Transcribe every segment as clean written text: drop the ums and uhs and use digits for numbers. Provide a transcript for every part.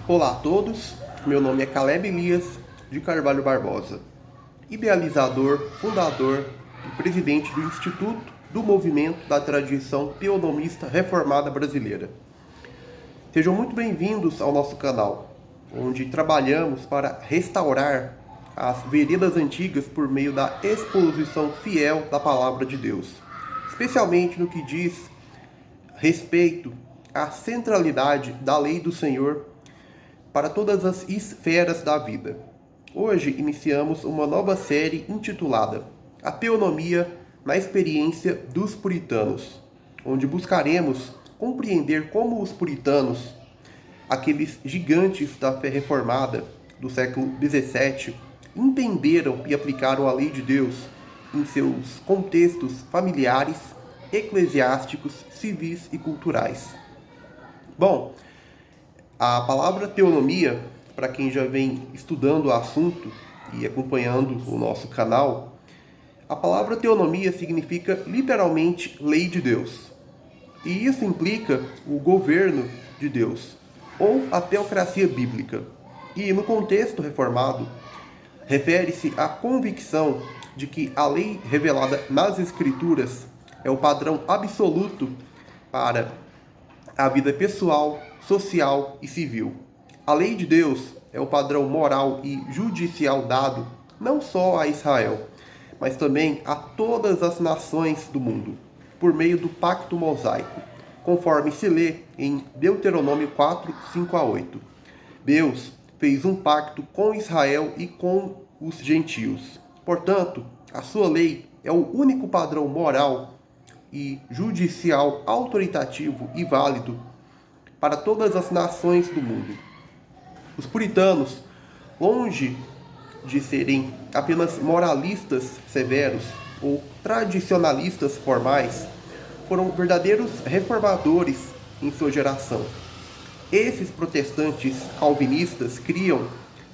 Olá a todos, meu nome é Caleb Elias de Carvalho Barbosa, idealizador, fundador e presidente do Instituto do Movimento da Tradição Teonomista Reformada Brasileira. Sejam muito bem-vindos ao nosso canal, onde trabalhamos para restaurar as veredas antigas por meio da exposição fiel da Palavra de Deus, especialmente no que diz respeito à centralidade da lei do Senhor para todas as esferas da vida. Hoje iniciamos uma nova série intitulada A Teonomia na Experiência dos Puritanos, onde buscaremos compreender como os puritanos, aqueles gigantes da fé reformada do século XVII, entenderam e aplicaram a lei de Deus em seus contextos familiares, eclesiásticos, civis e culturais. Bom, a palavra teonomia, para quem já vem estudando o assunto e acompanhando o nosso canal, a palavra teonomia significa literalmente lei de Deus. E isso implica o governo de Deus, ou a teocracia bíblica. E no contexto reformado, refere-se à convicção de que a lei revelada nas Escrituras é o padrão absoluto para a vida pessoal, social e civil. A lei de Deus é o padrão moral e judicial dado não só a Israel, mas também a todas as nações do mundo, por meio do pacto mosaico, conforme se lê em Deuteronômio 4, 5 a 8. Deus fez um pacto com Israel e com os gentios. Portanto, a sua lei é o único padrão moral e judicial autoritativo e válido para todas as nações do mundo. Os puritanos, longe de serem apenas moralistas severos ou tradicionalistas formais, foram verdadeiros reformadores em sua geração. Esses protestantes calvinistas criam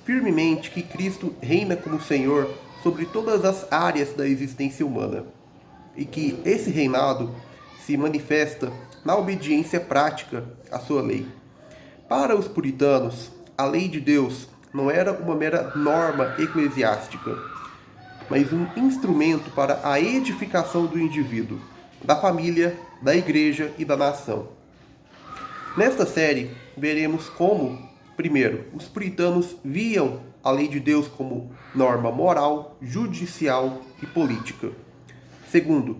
firmemente que Cristo reina como Senhor sobre todas as áreas da existência humana e que esse reinado se manifesta na obediência prática à sua lei. Para os puritanos, a lei de Deus não era uma mera norma eclesiástica, mas um instrumento para a edificação do indivíduo, da família, da igreja e da nação. Nesta série, veremos como, primeiro, os puritanos viam a lei de Deus como norma moral, judicial e política. Segundo,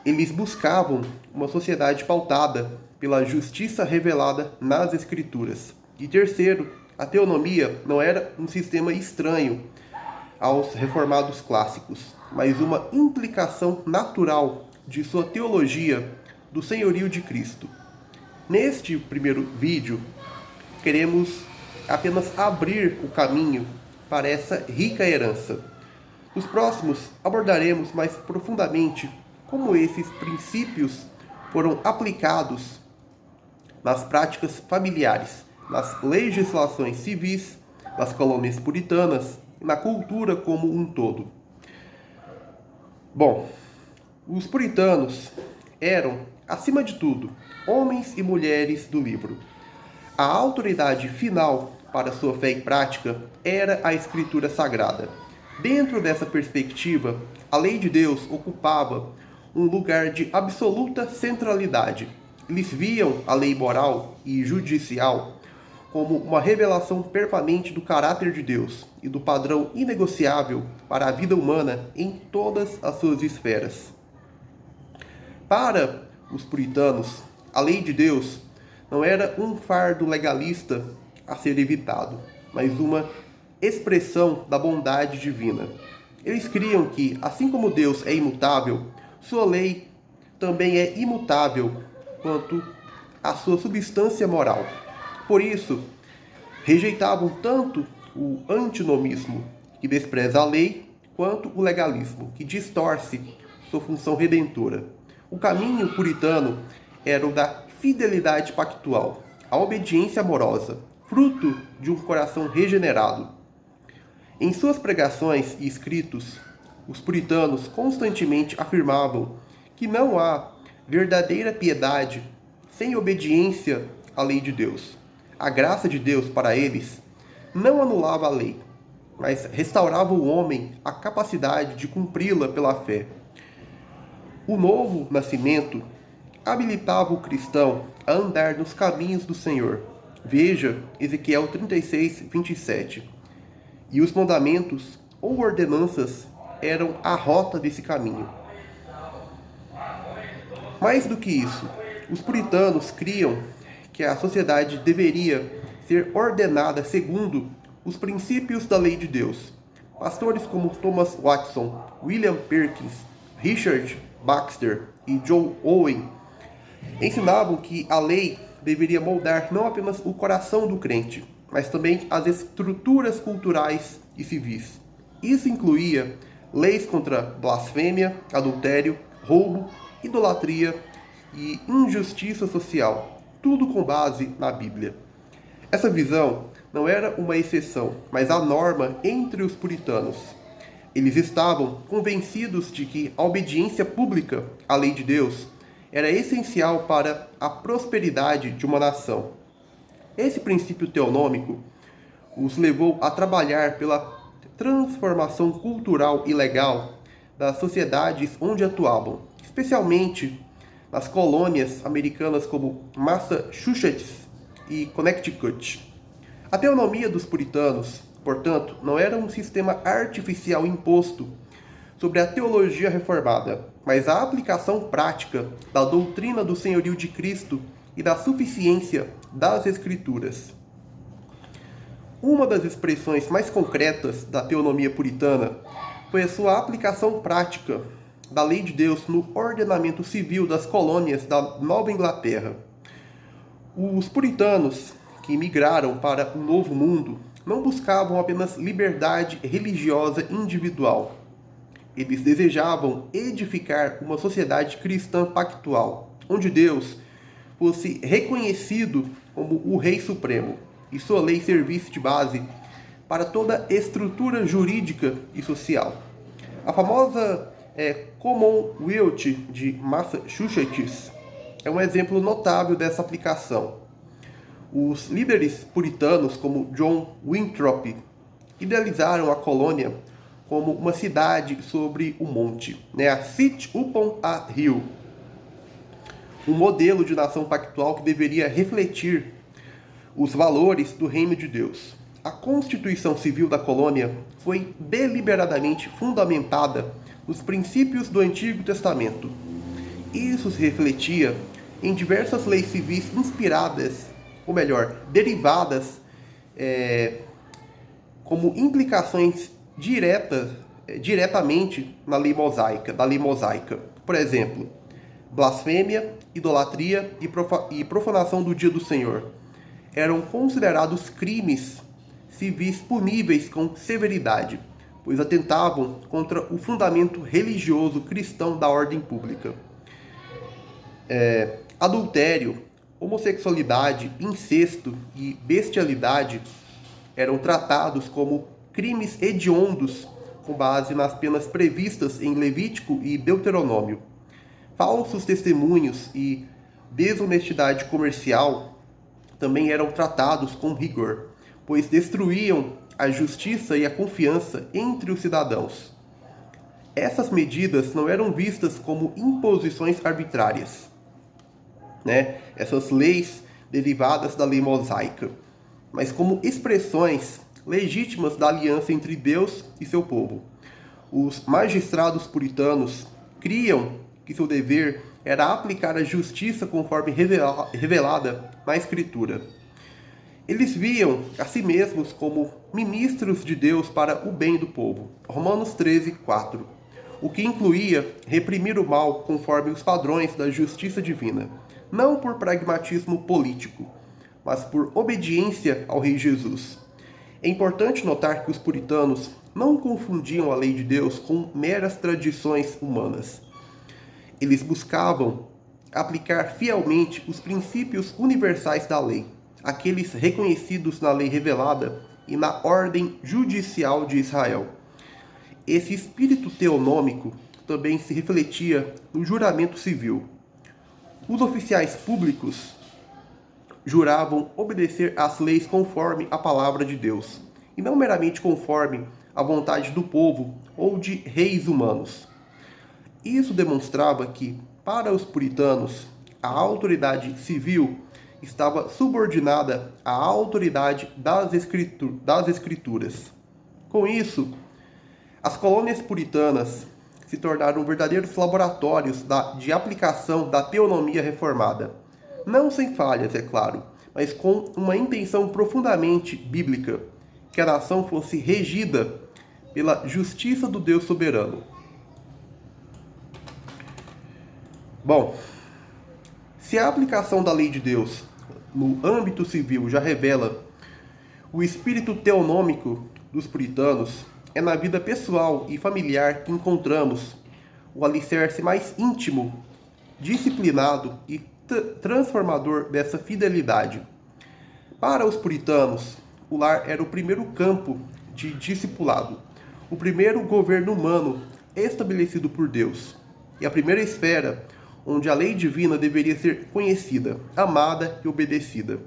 eles buscavam uma sociedade pautada pela justiça revelada nas Escrituras. E terceiro, a teonomia não era um sistema estranho aos reformados clássicos, mas uma implicação natural de sua teologia do senhorio de Cristo. Neste primeiro vídeo, queremos apenas abrir o caminho para essa rica herança. Nos próximos, abordaremos mais profundamente como esses princípios foram aplicados nas práticas familiares, nas legislações civis, nas colônias puritanas e na cultura como um todo. Bom, os puritanos eram, acima de tudo, homens e mulheres do livro. A autoridade final para sua fé e prática era a Escritura Sagrada. Dentro dessa perspectiva, a lei de Deus ocupava um lugar de absoluta centralidade. Eles viam a lei moral e judicial como uma revelação permanente do caráter de Deus e do padrão inegociável para a vida humana em todas as suas esferas. Para os puritanos, a lei de Deus não era um fardo legalista a ser evitado, mas uma expressão da bondade divina. Eles criam que, assim como Deus é imutável, sua lei também é imutável quanto à sua substância moral. Por isso, rejeitavam tanto o antinomismo, que despreza a lei, quanto o legalismo, que distorce sua função redentora. O caminho puritano era o da fidelidade pactual, a obediência amorosa, fruto de um coração regenerado. Em suas pregações e escritos, os puritanos constantemente afirmavam que não há verdadeira piedade sem obediência à lei de Deus. a graça de Deus para eles não anulava a lei, mas restaurava o homem a capacidade de cumpri-la pela fé. O novo nascimento habilitava o cristão a andar nos caminhos do Senhor. Veja Ezequiel 36, 27. E os mandamentos ou ordenanças eram a rota desse caminho. Mais do que isso, os puritanos criam que a sociedade deveria ser ordenada segundo os princípios da lei de Deus. Pastores como Thomas Watson, William Perkins, Richard Baxter e John Owen ensinavam que a lei deveria moldar não apenas o coração do crente, mas também as estruturas culturais e civis. Isso incluía leis contra blasfêmia, adultério, roubo, idolatria e injustiça social, tudo com base na Bíblia. Essa visão não era uma exceção, mas a norma entre os puritanos. Eles estavam convencidos de que a obediência pública à lei de Deus era essencial para a prosperidade de uma nação. Esse princípio teonômico os levou a trabalhar pela transformação cultural e legal das sociedades onde atuavam, especialmente nas colônias americanas como Massachusetts e Connecticut. A teonomia dos puritanos, portanto, não era um sistema artificial imposto sobre a teologia reformada, mas a aplicação prática da doutrina do senhorio de Cristo e da suficiência das Escrituras. Uma das expressões mais concretas da teonomia puritana foi a sua aplicação prática da lei de Deus no ordenamento civil das colônias da Nova Inglaterra. Os puritanos que migraram para o Novo Mundo não buscavam apenas liberdade religiosa individual. Eles desejavam edificar uma sociedade cristã pactual, onde Deus fosse reconhecido como o Rei Supremo e sua lei servisse de base para toda a estrutura jurídica e social. A famosa Commonwealth de Massachusetts é um exemplo notável dessa aplicação. Os líderes puritanos, como John Winthrop, idealizaram a colônia como uma cidade sobre o monte, a City upon a Hill, um modelo de nação pactual que deveria refletir os valores do reino de Deus. A Constituição Civil da colônia foi deliberadamente fundamentada nos princípios do Antigo Testamento. Isso se refletia em diversas leis civis inspiradas, ou melhor, derivadas como implicações diretamente da lei mosaica. Por exemplo, blasfêmia, idolatria e profanação do dia do Senhor eram considerados crimes civis puníveis com severidade, pois atentavam contra o fundamento religioso cristão da ordem pública. Adultério, homossexualidade, incesto e bestialidade eram tratados como crimes hediondos com base nas penas previstas em Levítico e Deuteronômio. Falsos testemunhos e desonestidade comercial também eram tratados com rigor, pois destruíam a justiça e a confiança entre os cidadãos. Essas medidas não eram vistas como imposições arbitrárias, essas leis derivadas da lei mosaica, mas como expressões legítimas da aliança entre Deus e seu povo. Os magistrados puritanos criam que seu dever era aplicar a justiça conforme revelada na Escritura. Eles viam a si mesmos como ministros de Deus para o bem do povo. Romanos 13, 4. O que incluía reprimir o mal conforme os padrões da justiça divina, não por pragmatismo político, mas por obediência ao Rei Jesus. É importante notar que os puritanos não confundiam a lei de Deus com meras tradições humanas. Eles buscavam aplicar fielmente os princípios universais da lei, aqueles reconhecidos na lei revelada e na ordem judicial de Israel. Esse espírito teonômico também se refletia no juramento civil. Os oficiais públicos juravam obedecer às leis conforme a palavra de Deus, e não meramente conforme a vontade do povo ou de reis humanos. Isso demonstrava que, para os puritanos, a autoridade civil estava subordinada à autoridade das Escrituras. Com isso, as colônias puritanas se tornaram verdadeiros laboratórios de aplicação da teonomia reformada. Não sem falhas, é claro, mas com uma intenção profundamente bíblica, que a nação fosse regida pela justiça do Deus soberano. Bom, se a aplicação da lei de Deus no âmbito civil já revela o espírito teonômico dos puritanos, é na vida pessoal e familiar que encontramos o alicerce mais íntimo, disciplinado e transformador dessa fidelidade. Para os puritanos, o lar era o primeiro campo de discipulado, o primeiro governo humano estabelecido por Deus, e a primeira esfera onde a lei divina deveria ser conhecida, amada e obedecida.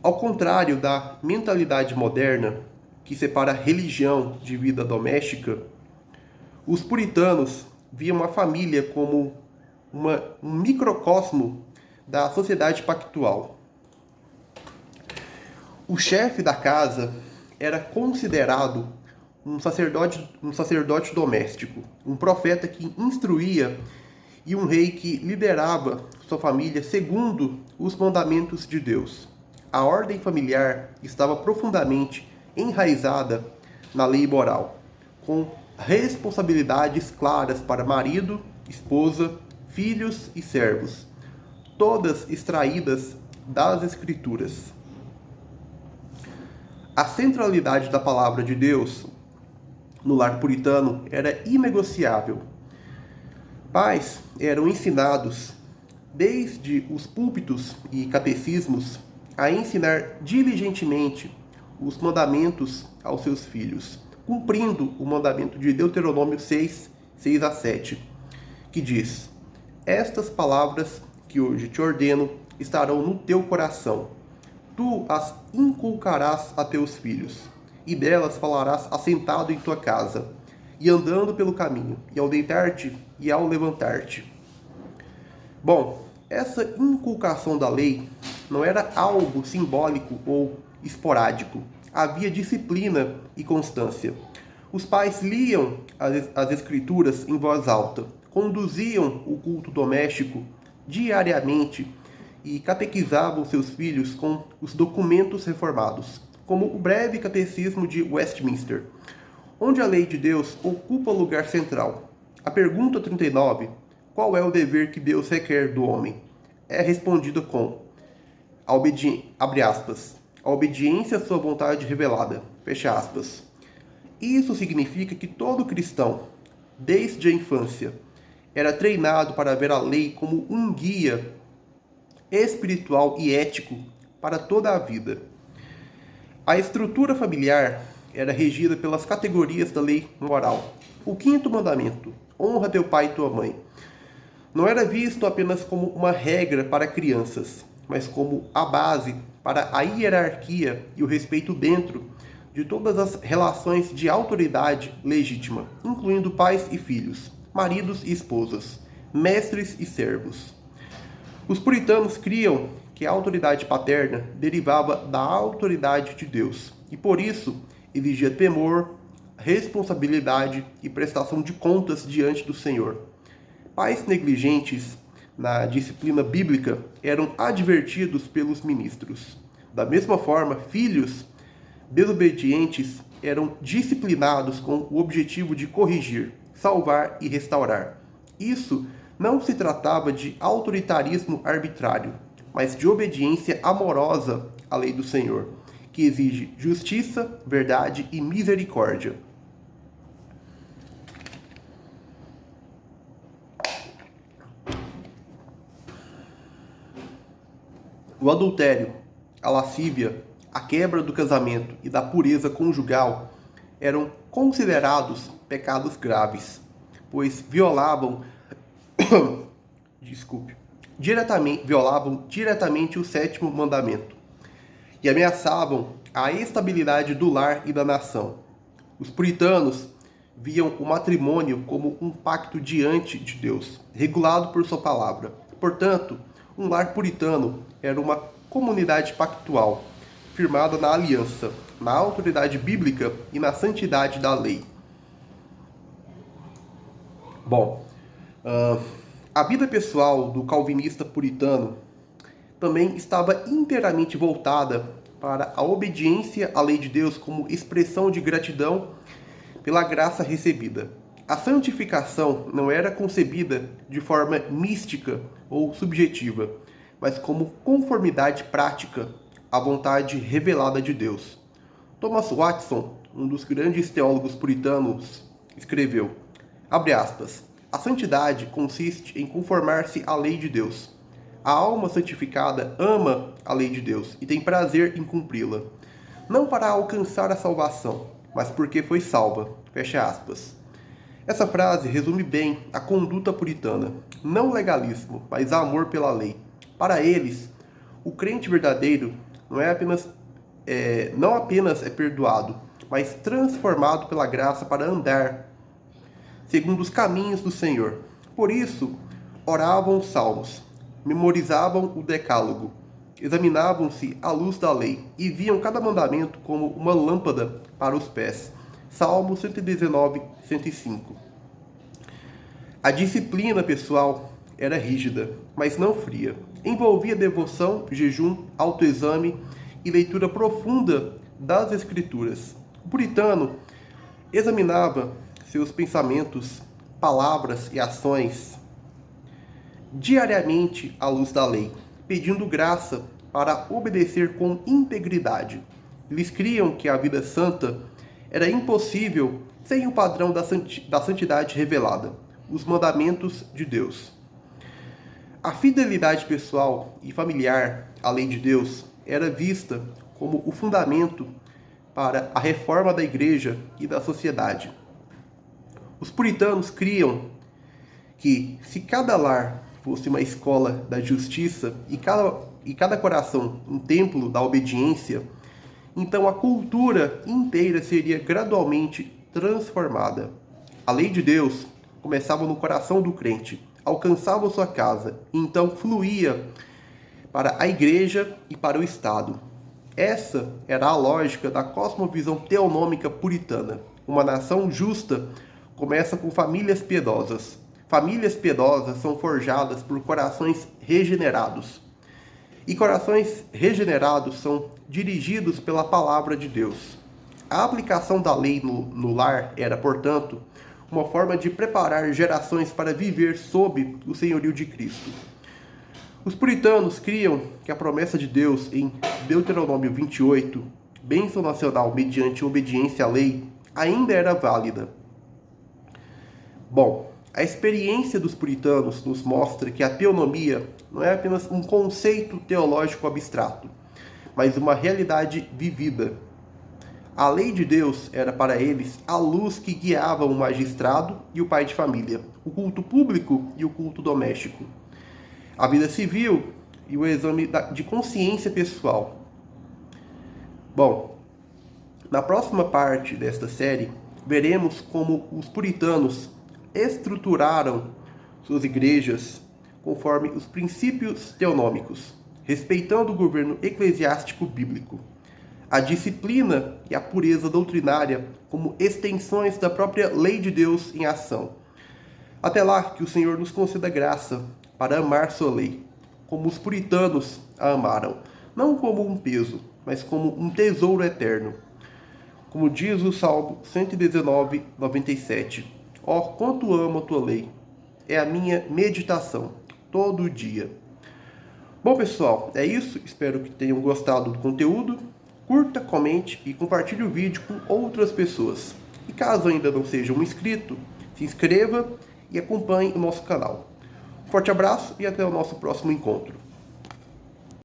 Ao contrário da mentalidade moderna, que separa religião de vida doméstica, os puritanos viam a família como um microcosmo da sociedade pactual. O chefe da casa era considerado um sacerdote doméstico, um profeta que instruía e um rei que liderava sua família segundo os mandamentos de Deus. A ordem familiar estava profundamente enraizada na lei moral, com responsabilidades claras para marido, esposa, filhos e servos, todas extraídas das Escrituras. A centralidade da palavra de Deus no lar puritano era inegociável. Pais eram ensinados, desde os púlpitos e catecismos, a ensinar diligentemente os mandamentos aos seus filhos, cumprindo o mandamento de Deuteronômio 6:6-7, que diz: Estas palavras que hoje te ordeno estarão no teu coração. Tu as inculcarás a teus filhos, e delas falarás assentado em tua casa, e andando pelo caminho, e ao deitar-te e ao levantar-te. Bom, essa inculcação da lei não era algo simbólico ou esporádico. Havia disciplina e constância. Os pais liam as Escrituras em voz alta, conduziam o culto doméstico diariamente e catequizavam seus filhos com os documentos reformados, como o breve catecismo de Westminster, onde a lei de Deus ocupa o lugar central. A pergunta 39, qual é o dever que Deus requer do homem? É respondida com, abre aspas, a obediência à sua vontade revelada, fecha aspas. Isso significa que todo cristão, desde a infância, era treinado para ver a lei como um guia espiritual e ético para toda a vida. A estrutura familiar era regida pelas categorias da lei moral. O quinto mandamento, honra teu pai e tua mãe, não era visto apenas como uma regra para crianças, mas como a base para a hierarquia e o respeito dentro de todas as relações de autoridade legítima, incluindo pais e filhos, maridos e esposas, mestres e servos. Os puritanos criam que a autoridade paterna derivava da autoridade de Deus e, por isso, exigia temor, responsabilidade e prestação de contas diante do Senhor. Pais negligentes na disciplina bíblica eram advertidos pelos ministros. Da mesma forma, filhos desobedientes eram disciplinados com o objetivo de corrigir, salvar e restaurar. Isso não se tratava de autoritarismo arbitrário, mas de obediência amorosa à lei do Senhor, que exige justiça, verdade e misericórdia. O adultério, a lascívia, a quebra do casamento e da pureza conjugal eram considerados pecados graves, pois violavam violavam diretamente o sétimo mandamento e ameaçavam a estabilidade do lar e da nação. Os puritanos viam o matrimônio como um pacto diante de Deus, regulado por sua palavra. Portanto, um lar puritano era uma comunidade pactual, firmada na aliança, na autoridade bíblica e na santidade da lei. Bom, a vida pessoal do calvinista puritano também estava inteiramente voltada para a obediência à lei de Deus como expressão de gratidão pela graça recebida. A santificação não era concebida de forma mística ou subjetiva, mas como conformidade prática à vontade revelada de Deus. Thomas Watson, um dos grandes teólogos puritanos, escreveu, abre aspas, a santidade consiste em conformar-se à lei de Deus. A alma santificada ama a lei de Deus e tem prazer em cumpri-la, não para alcançar a salvação, mas porque foi salva. Fecha aspas. Essa frase resume bem a conduta puritana. Não legalismo, mas amor pela lei. Para eles, o crente verdadeiro não apenas é perdoado, mas transformado pela graça para andar segundo os caminhos do Senhor. Por isso, oravam os salmos, memorizavam o decálogo, examinavam-se à luz da lei e viam cada mandamento como uma lâmpada para os pés. Salmo 119, 105. A disciplina pessoal era rígida, mas não fria. Envolvia devoção, jejum, autoexame e leitura profunda das Escrituras. O puritano examinava seus pensamentos, palavras e ações diariamente à luz da lei, pedindo graça para obedecer com integridade. Eles criam que a vida santa era impossível sem o padrão da santidade revelada, os mandamentos de Deus. A fidelidade pessoal e familiar à lei de Deus era vista como o fundamento para a reforma da igreja e da sociedade. Os puritanos criam que, se cada lar fosse uma escola da justiça e cada coração um templo da obediência, então a cultura inteira seria gradualmente transformada. A lei de Deus começava no coração do crente, alcançava sua casa e então fluía para a igreja e para o Estado. Essa era a lógica da cosmovisão teonômica puritana. Uma nação justa começa com famílias piedosas. Famílias piedosas são forjadas por corações regenerados. E corações regenerados são dirigidos pela palavra de Deus. A aplicação da lei no lar era, portanto, uma forma de preparar gerações para viver sob o senhorio de Cristo. Os puritanos criam que a promessa de Deus em Deuteronômio 28, bênção nacional mediante obediência à lei, ainda era válida. Bom, a experiência dos puritanos nos mostra que a teonomia não é apenas um conceito teológico abstrato, mas uma realidade vivida. A lei de Deus era para eles a luz que guiava o magistrado e o pai de família, o culto público e o culto doméstico, a vida civil e o exame de consciência pessoal. Bom, na próxima parte desta série, veremos como os puritanos estruturaram suas igrejas conforme os princípios teonômicos, respeitando o governo eclesiástico bíblico, a disciplina e a pureza doutrinária como extensões da própria lei de Deus em ação. Até lá, que o Senhor nos conceda graça para amar sua lei, como os puritanos a amaram, não como um peso, mas como um tesouro eterno. Como diz o Salmo 119, 97. Ó, quanto amo a tua lei, é a minha meditação, todo dia. Bom, pessoal, é isso. Espero que tenham gostado do conteúdo. Curta, comente e compartilhe o vídeo com outras pessoas. E caso ainda não seja um inscrito, se inscreva e acompanhe o nosso canal. Um forte abraço e até o nosso próximo encontro.